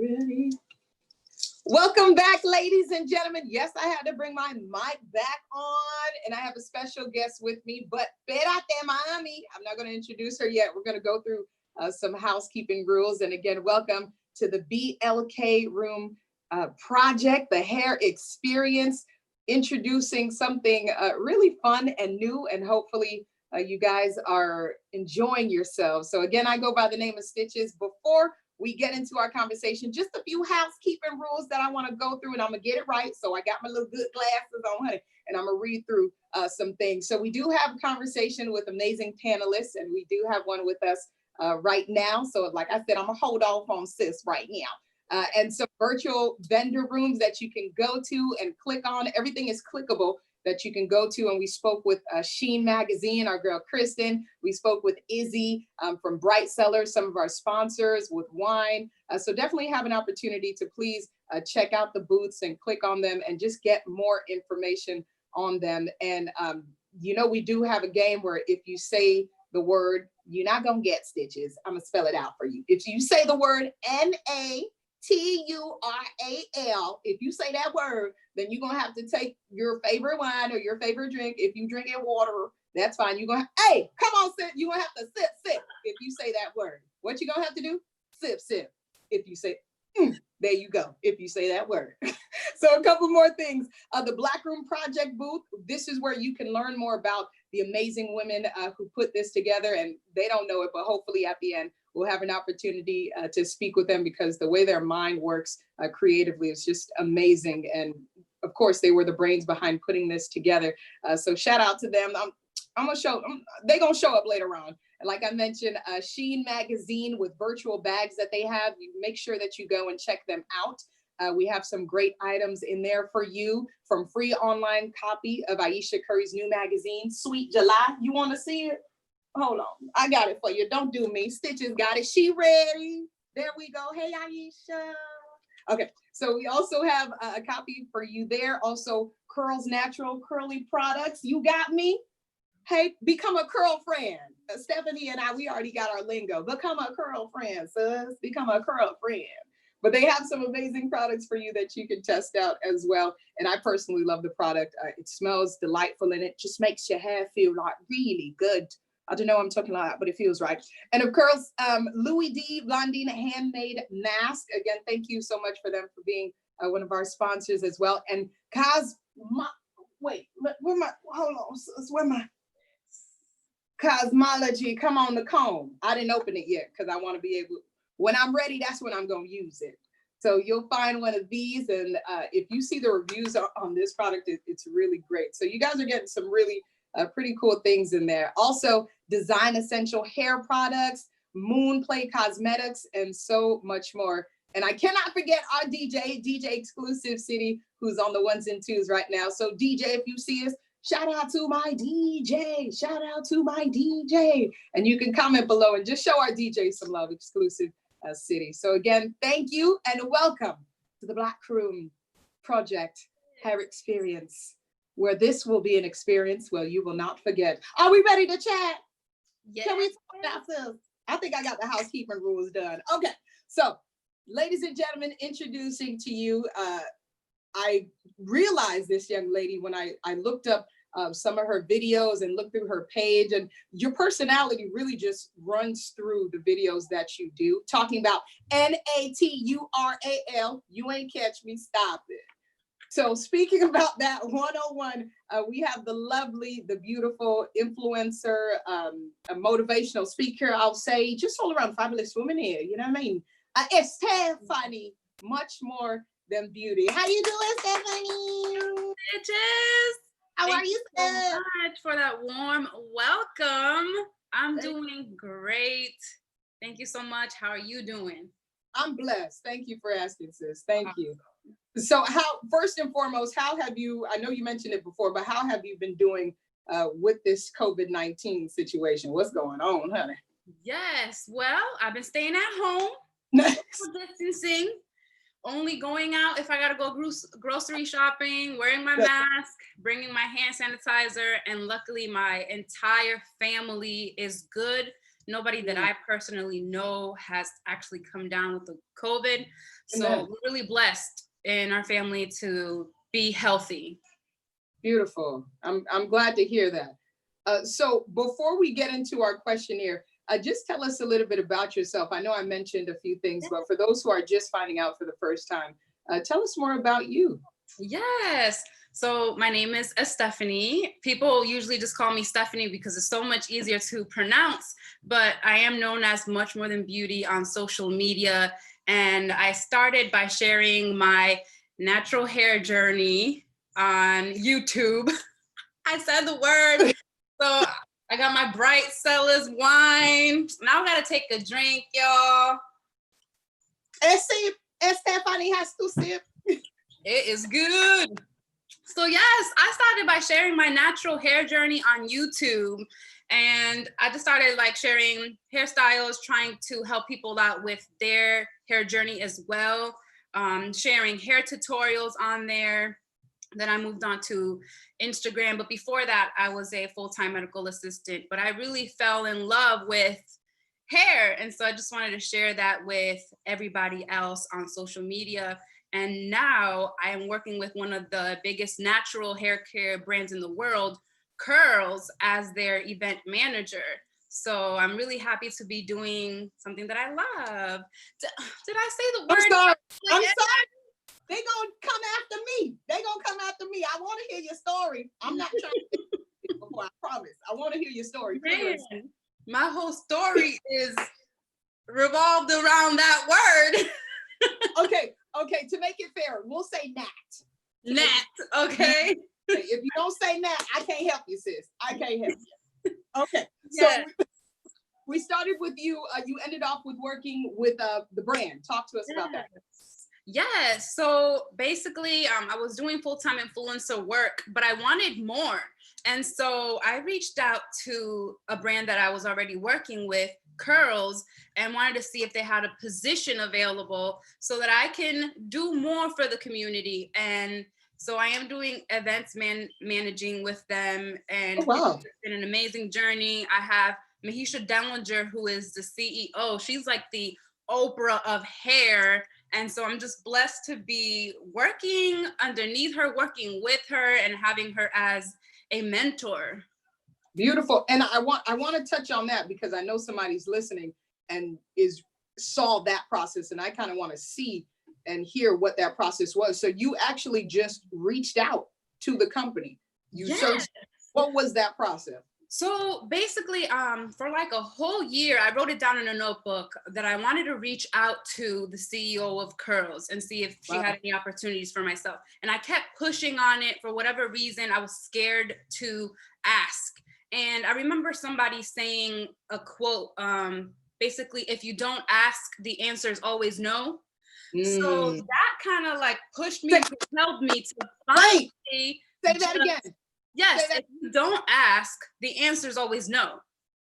ready? Welcome back, ladies and gentlemen. Yes, I had to bring my mic back on, and I have a special guest with me, but espérate, Miami. I'm not going to introduce her yet. We're going to go through some housekeeping rules. And again, welcome to the BLK Room project, the hair experience, introducing something really fun and new, and hopefully you guys are enjoying yourselves. So again, I go by the name of Stitches. Before we get into our conversation, just a few housekeeping rules that I want to go through, and I'm gonna get it right. So I got my little good glasses on, honey, and I'm gonna read through some things. So we do have a conversation with amazing panelists, and we do have one with us right now. So like I said, I'm gonna hold off on sis right now. And some virtual vendor rooms that you can go to and click on. Everything is clickable that you can go to. And we spoke with Sheen Magazine, our girl Kristen. We spoke with Izzy from Bright Sellers, some of our sponsors with wine. So definitely have an opportunity to please check out the booths and click on them and just get more information on them. And you know, we do have a game where if you say the word, you're not gonna get Stitches. I'm gonna spell it out for you. If you say the word NATURAL, if you say that word, then you're gonna have to take your favorite wine or your favorite drink. If you drink it water, that's fine. You're gonna, hey, come on, sip. You're gonna have to sip, sip. If you say that word, what you gonna have to do? Sip, sip. If you say, there you go. If you say that word. So a couple more things. The Black Room Project booth. This is where you can learn more about the amazing women who put this together, and they don't know it, but hopefully at the end, we'll have an opportunity to speak with them, because the way their mind works creatively is just amazing. And of course, they were the brains behind putting this together. So shout out to them. I'm gonna show them. They're gonna show up later on. And like I mentioned, Sheen Magazine with virtual bags that they have. You make sure that you go and check them out. We have some great items in there for you, from free online copy of Aisha Curry's new magazine, Sweet July. You want to see it? Hold on, I got it for you. Don't do me. Stitches got it. She ready. There we go. Hey, Aisha. Okay, so we also have a copy for you there. Also, Curls Natural Curly Products. You got me? Hey, become a curl friend. Stephanie and I, we already got our lingo. Become a curl friend, sis. Become a curl friend. But they have some amazing products for you that you can test out as well. And I personally love the product. It smells delightful, and it just makes your hair feel like really good. I don't know what I'm talking about, but it feels right. And of course, Louis D. Blondine Handmade Mask. Again, thank you so much for them for being one of our sponsors as well. And Cosmology, come on the comb. I didn't open it yet because I want to be able, when I'm ready, that's when I'm going to use it. So you'll find one of these, and if you see the reviews on this product, it's really great. So you guys are getting some really pretty cool things in there. Also, Design Essential Hair Products, Moon Play Cosmetics, and so much more. And I cannot forget our DJ Exclusive City, who's on the ones and twos right now. So DJ, if you see us, shout out to my DJ, shout out to my DJ. And you can comment below and just show our DJ some love, Exclusive City. So again, thank you and welcome to the Black Room Project Hair Experience, where this will be an experience where you will not forget. Are we ready to chat? Yes. Can we talk about this? I think I got the housekeeping rules done. Okay, so ladies and gentlemen, introducing to you, I realized this young lady when I looked up some of her videos and looked through her page, and your personality really just runs through the videos that you do, talking about NATURAL. You ain't catch me, stop it. So speaking about that 101, we have the lovely, the beautiful influencer, a motivational speaker, I'll say, just all around fabulous woman here, you know what I mean? Stephanie, much more than beauty. How you doing, Stephanie? Bitches. How are you, so much for that warm welcome. I'm doing great. Thank you so much. How are you doing? I'm blessed. Thank you for asking, sis. Thank you. So first and foremost, how have you, I know you mentioned it before, but how have you been doing with this COVID-19 situation? What's going on, honey? Yes, well, I've been staying at home, distancing, only going out if I gotta go grocery shopping, wearing my mask, bringing my hand sanitizer, and luckily my entire family is good Nobody that I personally know has actually come down with the COVID. So Amen. we're really blessed in our family to be healthy. Beautiful. I'm glad to hear that. So before we get into our questionnaire, just tell us a little bit about yourself. I know I mentioned a few things, but for those who are just finding out for the first time, tell us more about you. Yes. So my name is Stephanie. People usually just call me Stephanie because it's so much easier to pronounce, but I am known as Much More Than Beauty on social media. And I started by sharing my natural hair journey on YouTube. I said the word. So I got my Bright Cellars wine. Now I gotta take a drink, y'all. Stephanie has to sip. It is good. So yes, I started by sharing my natural hair journey on YouTube. And I just started like sharing hairstyles, trying to help people out with their hair journey as well. Sharing hair tutorials on there. Then I moved on to Instagram. But before that, I was a full-time medical assistant. But I really fell in love with hair. And so I just wanted to share that with everybody else on social media. And now I am working with one of the biggest natural hair care brands in the world, Curls, as their event manager. So I'm really happy to be doing something that I love. Did I say the word? I'm sorry. They gonna come after me. I want to hear your story. I'm not trying to get it before, I promise. I want to hear your story. Man, my whole story is revolved around that word. Okay, to make it fair, we'll say Nat. Nat, okay. If you don't say Nat, I can't help you, sis. I can't help you. Okay, Yes. so we started with you. You ended off with working with the brand. Talk to us about that. Yes. So basically, I was doing full-time influencer work, but I wanted more. And so I reached out to a brand that I was already working with, Curls, and wanted to see if they had a position available so that I can do more for the community. And so I am doing events managing with them, and It's been an amazing journey. I have Mahisha Dellinger, who is the CEO. She's like the Oprah of hair. And so I'm just blessed to be working underneath her, working with her, and having her as a mentor. Beautiful. And I want to touch on that because I know somebody's listening and saw that process, and I kind of want to see and hear what that process was. So you actually just reached out to the company. You searched. What was that process? So basically, for like a whole year, I wrote it down in a notebook that I wanted to reach out to the CEO of Curls and see if she had any opportunities for myself. And I kept pushing on it for whatever reason. I was scared to ask. And I remember somebody saying a quote, basically, if you don't ask, the answer is always no. So that kind of like pushed me, propelled me to finally say that again. Yes, if you don't ask, the answer is always no,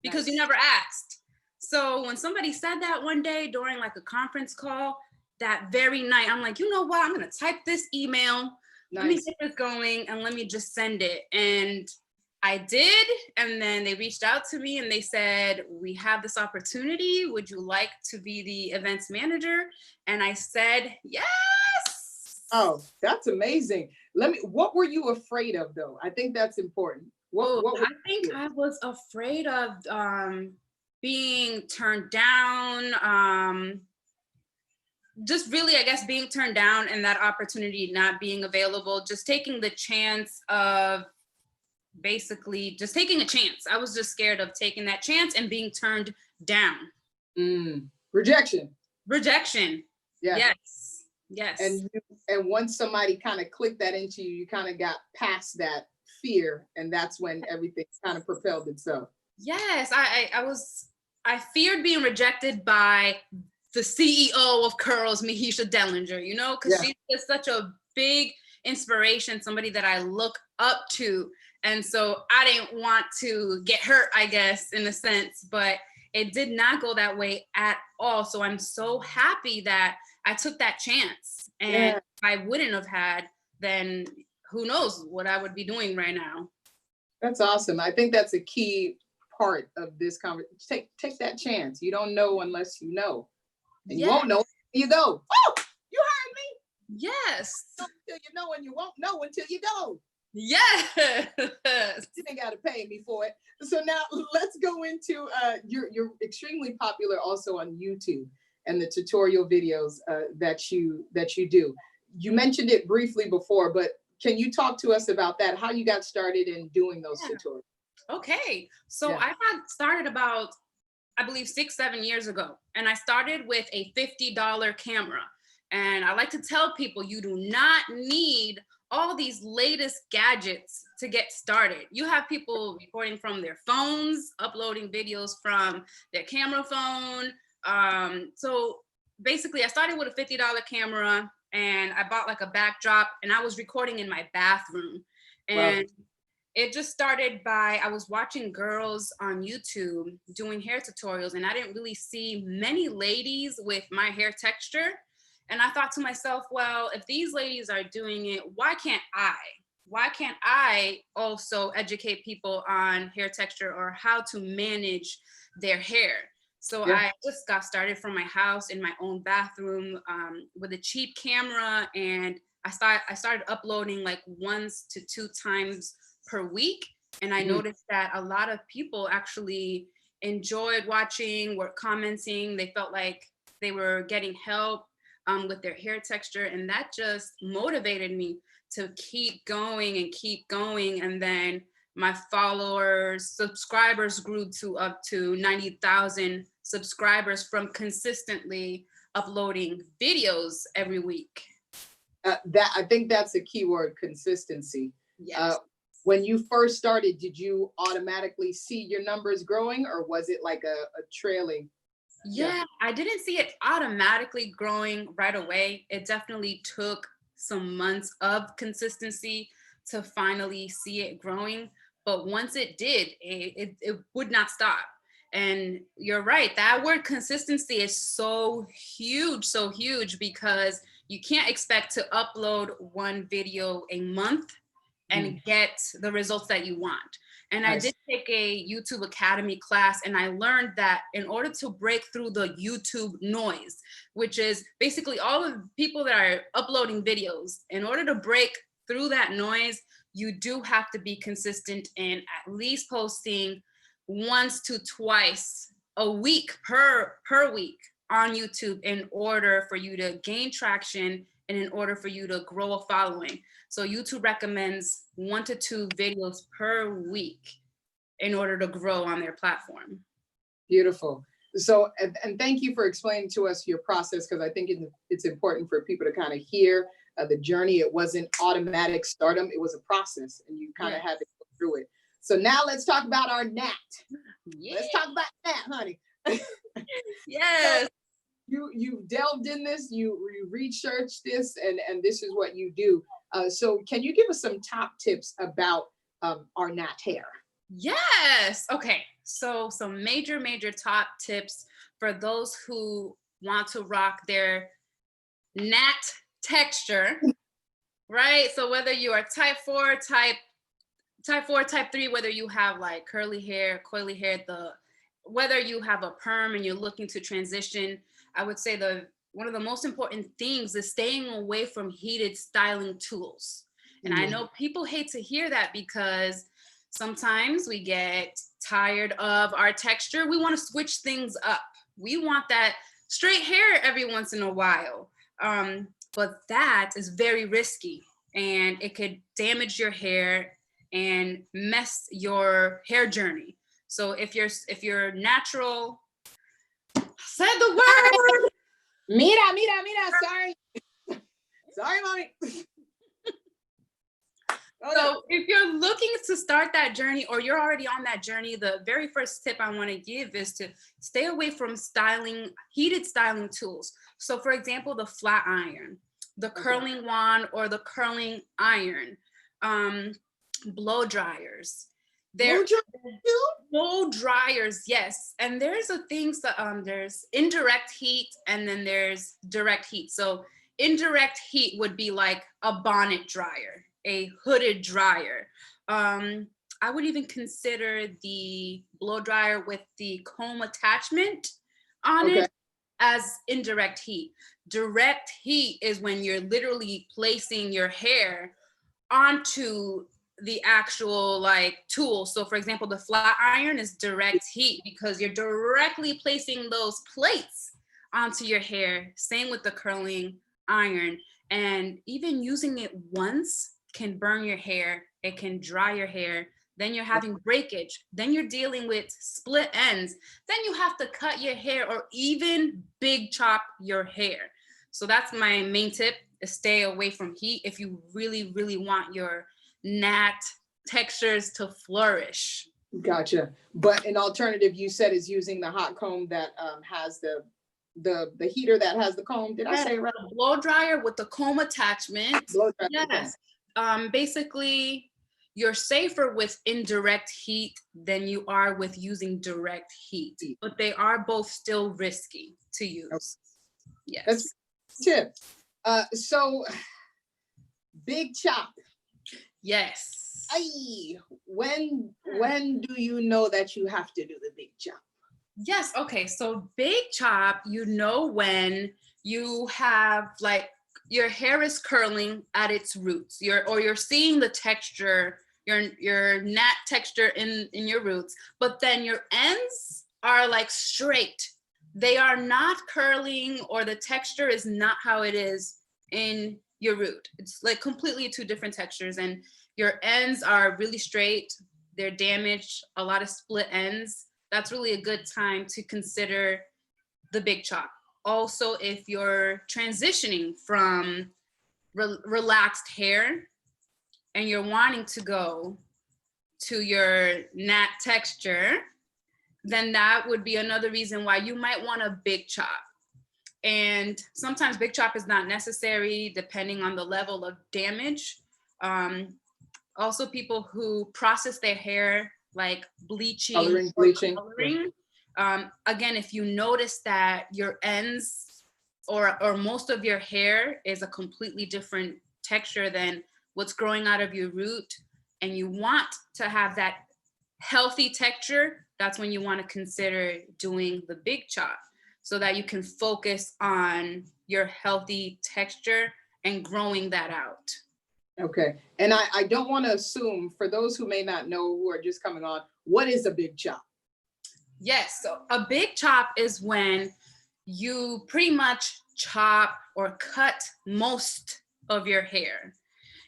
because you never asked. So when somebody said that one day during like a conference call, that very night, I'm like, you know what? I'm gonna type this email. Let me get this going and let me just send it. And I did. And then they reached out to me and they said, we have this opportunity. Would you like to be the events manager? And I said, yes. Oh, that's amazing. What were you afraid of though? I think that's important. I think I was afraid of being turned down. Just really, I guess, being turned down and that opportunity not being available, just taking the chance of basically just taking a chance. I was just scared of taking that chance and being turned down. Rejection. Yes. And once somebody kind of clicked that into you, you kind of got past that fear, and that's when everything kind of propelled itself. Yes, I feared being rejected by the CEO of Curls, Mahisha Dellinger, you know, because she's just such a big inspiration, somebody that I look up to. And so I didn't want to get hurt, I guess, in a sense, but it did not go that way at all. So I'm so happy that I took that chance. And if I wouldn't have had, then who knows what I would be doing right now. That's awesome. I think that's a key part of this conversation. Take that chance. You don't know unless you know. And you Yes. won't know until you go. Oh, you heard me? Yes. Until you know, and you won't know until you go. Yes. You ain't got to pay me for it. So now let's go into you're extremely popular also on YouTube and the tutorial videos that you do. You mentioned it briefly before, but can you talk to us about that? How you got started in doing those tutorials? Okay, so Yeah. I got started about, I believe, 6-7 years ago, and I started with a $50 camera. And I like to tell people, you do not need all these latest gadgets to get started. You have people recording from their phones, uploading videos from their camera phone. So basically, I started with a $50 camera, and I bought like a backdrop, and I was recording in my bathroom. And it just started by, I was watching girls on YouTube doing hair tutorials, and I didn't really see many ladies with my hair texture. And I thought to myself, well, if these ladies are doing it, why can't I? Why can't I also educate people on hair texture or how to manage their hair? So I just got started from my house in my own bathroom with a cheap camera, and I started uploading like 1 to 2 times per week. And I noticed that a lot of people actually enjoyed watching, were commenting. They felt like they were getting help with their hair texture. And that just motivated me to keep going and keep going. And then my subscribers grew to up to 90,000 subscribers from consistently uploading videos every week. I think that's a key word, consistency. Yes. When you first started, did you automatically see your numbers growing, or was it like a trailing? Yeah, I didn't see it automatically growing right away. It definitely took some months of consistency to finally see it growing. But once it did, it would not stop. And you're right, that word consistency is so huge, because you can't expect to upload one video a month and get the results that you want. And I did take a YouTube Academy class, and I learned that in order to break through the YouTube noise, which is basically all of the people that are uploading videos, in order to break through that noise, you do have to be consistent in at least posting 1 to 2 a week per week on YouTube in order for you to gain traction and in order for you to grow a following. So YouTube recommends 1 to 2 videos per week in order to grow on their platform. Beautiful. So, and thank you for explaining to us your process, because I think it's important for people to kind of hear the journey. It wasn't automatic stardom. It was a process, and you kind of had to go through it. So now let's talk about our Nat. Let's talk about that, honey. Yes. So you delved in this, you researched this, and this is what you do. So can you give us some top tips about our Nat hair? Yes. Okay. So some major top tips for those who want to rock their Nat texture, right? So whether you are type 4, type 3, whether you have like curly hair, coily hair, whether you have a perm and you're looking to transition, I would say one of the most important things is staying away from heated styling tools. And I know people hate to hear that, because sometimes we get tired of our texture. We want to switch things up. We want that straight hair every once in a while. But that is very risky, and it could damage your hair and mess your hair journey. So if you're natural, said the word. Mira, sorry. Sorry, mommy. So if you're looking to start that journey, or you're already on that journey, the very first tip I want to give is to stay away from heated styling tools. So for example, the flat iron, the curling wand, or the curling iron, blow dryers. Blow dryers, yes. And there's there's indirect heat, and then there's direct heat. So indirect heat would be like a bonnet dryer, a hooded dryer. I would even consider the blow dryer with the comb attachment on Okay. it as indirect heat. Direct heat is when you're literally placing your hair onto the actual like tool. So for example, the flat iron is direct heat because you're directly placing those plates onto your hair. Same with the curling iron. And even using it once can burn your hair. It can dry your hair. Then you're having breakage. Then you're dealing with split ends. Then you have to cut your hair or even big chop your hair. So that's my main tip, is stay away from heat if you really, really want your nat textures to flourish. Gotcha. But an alternative you said is using the hot comb that has the heater that has the comb. Did I say it right? Blow dryer with the comb attachment. Blow dryer. Yes. Basically, you're safer with indirect heat than you are with using direct heat, but they are both still risky to use. Okay. Yes. That's tip. So big chop. Yes. Ay, when do you know that you have to do the big chop? Yes. Okay. So big chop, you know, when you have like your hair is curling at its roots, you're seeing the texture, your nat texture in your roots, but then your ends are like straight. They are not curling, or the texture is not how it is in your root. It's like completely two different textures, and your ends are really straight. They're damaged, a lot of split ends. That's really a good time to consider the big chop. Also, if you're transitioning from relaxed hair and you're wanting to go to your nat texture, then that would be another reason why you might want a big chop. And sometimes big chop is not necessary depending on the level of damage. Also, people who process their hair, like bleaching, coloring. Again, if you notice that your ends or most of your hair is a completely different texture than what's growing out of your root, and you want to have that healthy texture, that's when you want to consider doing the big chop, so that you can focus on your healthy texture and growing that out. Okay. And I don't want to assume, for those who may not know, who are just coming on, what is a big chop? Yes. So a big chop is when you pretty much chop or cut most of your hair.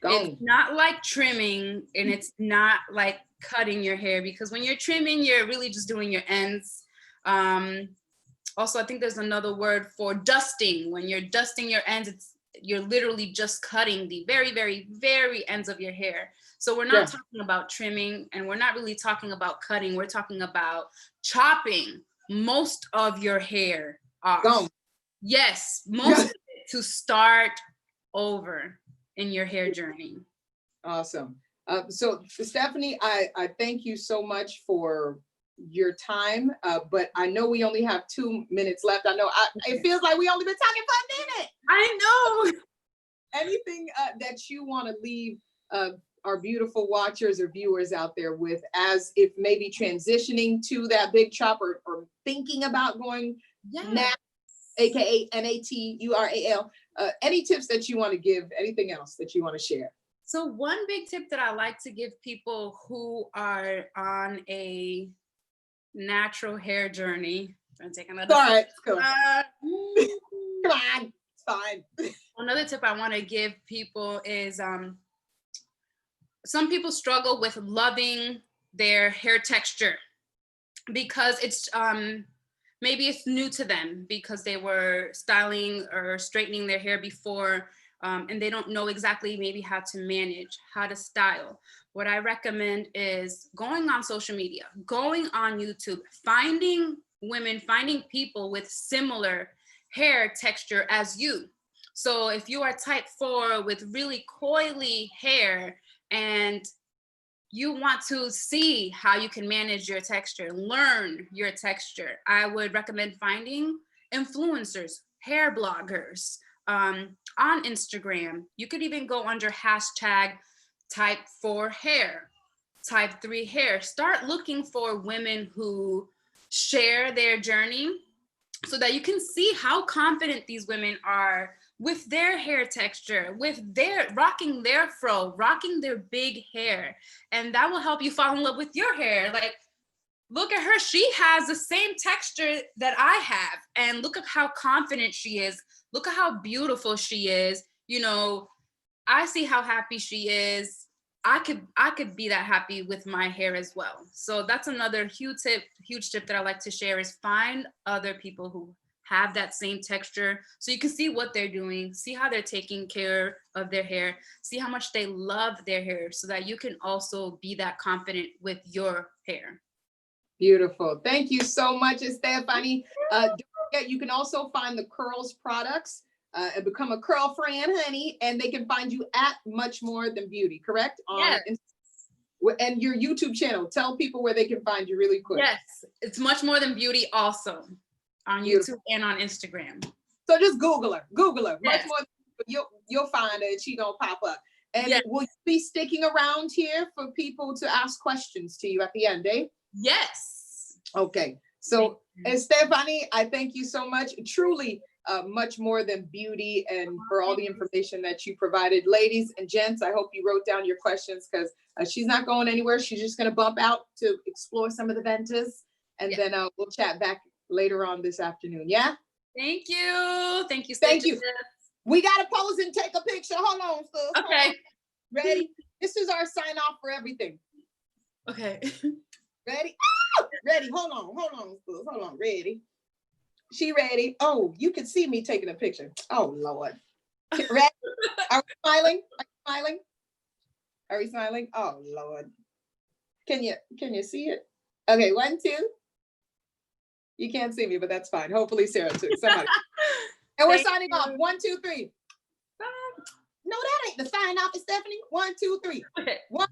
It's not like trimming, and it's not like cutting your hair, because when you're trimming, you're really just doing your ends. Also, I think there's another word for dusting. When you're dusting your ends, you're literally just cutting the very, very, very ends of your hair. So we're not talking about trimming, and we're not really talking about cutting. We're talking about chopping most of your hair off. Yes, most of it, to start over in your hair journey. Awesome. So Stephanie, I thank you so much for your time, but I know we only have 2 minutes left. I know it feels like we only been talking for a minute. I know. Anything that you want to leave our beautiful watchers or viewers out there with, as if maybe transitioning to that big chop, or thinking about going nat, aka NATURAL, any tips that you want to give, anything else that you want to share? So one big tip that I like to give people who are on a natural hair journey. I'm take another. All right, come on, it's fine. Another tip I want to give people is some people struggle with loving their hair texture because it's maybe it's new to them, because they were styling or straightening their hair before, and they don't know exactly maybe how to manage, how to style. What I recommend is going on social media, going on YouTube, finding women, finding people with similar hair texture as you. So if you are type 4 with really coily hair and you want to see how you can manage your texture, learn your texture, I would recommend finding influencers, hair bloggers on Instagram. You could even go under hashtag type 4 hair. type 3 hair. Start looking for women who share their journey so that you can see how confident these women are with their hair texture, with their rocking their fro, rocking their big hair. And that will help you fall in love with your hair. Like, look at her. She has the same texture that I have. And look at how confident she is. Look at how beautiful she is. You know, I see how happy she is. I could be that happy with my hair as well. So that's another huge tip that I like to share is find other people who have that same texture so you can see what they're doing, see how they're taking care of their hair, see how much they love their hair so that you can also be that confident with your hair. Beautiful. Thank you so much, Stephanie. Don't forget, you can also find the Curls products and become a curl friend, honey, and they can find you at MuchMoreThanBeauty, correct? Yes. And your YouTube channel. Tell people where they can find you really quick. Yes, it's Much More Than Beauty also on YouTube and on Instagram. So just Google her. Google her. Yes. Much more. You'll find her and she gonna pop up. And yes. Will you be sticking around here for people to ask questions to you at the end, eh? Yes. Okay. So, Stephanie, I thank you so much. Truly, Much More Than Beauty, and for all the information that you provided. Ladies and gents, I hope you wrote down your questions because she's not going anywhere. She's just going to bump out to explore some of the ventas, and then we'll chat back later on this afternoon. Yeah? Thank you. Thank you. Thank you. We got to pose and take a picture. Hold on, sis. Okay. Ready? This is our sign off for everything. Okay. Ready? Ready. Hold on, sis. Hold on. Ready? She ready? Oh, you can see me taking a picture. Oh, Lord. Ready? Are we smiling? Are you smiling? Are we smiling? Oh, Lord. Can you see it? Okay, 1, 2. You can't see me, but that's fine. Hopefully Sarah too. Somebody. And we're signing off. 1, 2, 3. No, that ain't the sign off, Stephanie. 1, 2, 3. Okay. 1,